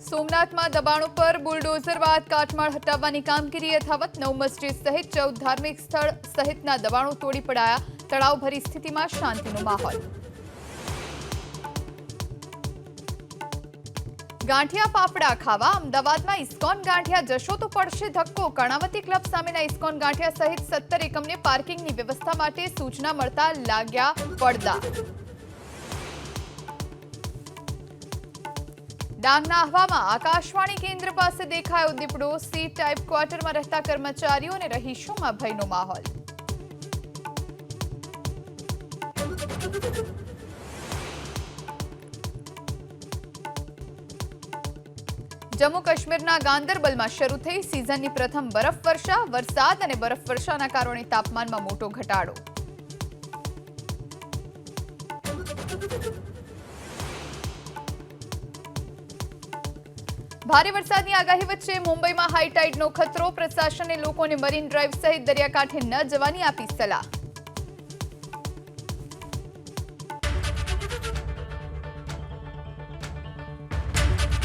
સોમનાથમાં દબાણો પર બુલડોઝર બાદ કાટમાળ હટાવવાની કામગીરી યથાવત. નવ મસ્જિદ સહિત 14 ધાર્મિક સ્થળ સહિતના દબાણો તોડી પડાયા. તળાવભરી સ્થિતિમાં શાંતિનો માહોલ. ગાંઠિયા ફાફડા ખાવા અમદાવાદમાં ઇસ્કોન ગાંઠિયા જશો તો પડશે ધક્કો. કર્ણાવતી ક્લબ સામેના ઇસ્કોન ગાંઠિયા સહિત 17 એકમને પાર્કિંગની વ્યવસ્થા માટે સૂચના મળતા લાગ્યા પડદા. ડાંગના આહવામાં આકાશવાણી કેન્દ્ર પાસે દેખાયો દીપડો. સી ટાઈપ ક્વાર્ટરમાં રહેતા કર્મચારીઓ અને રહીશોમાં ભયનો માહોલ. જમ્મુ કાશ્મીરના ગાંદરબલમાં શરૂ થઈ સિઝનની પ્રથમ બરફવર્ષા. વરસાદ અને બરફવર્ષાના કારણે તાપમાનમાં મોટો ઘટાડો. ભારે વરસાદની આગાહી વચ્ચે મુંબઈમાં હાઈ ટાઈડનો ખતરો. પ્રશાસને લોકોને મરીન ડ્રાઈવ સહિત દરિયાકાંઠે ન જવાની આપી સલાહ.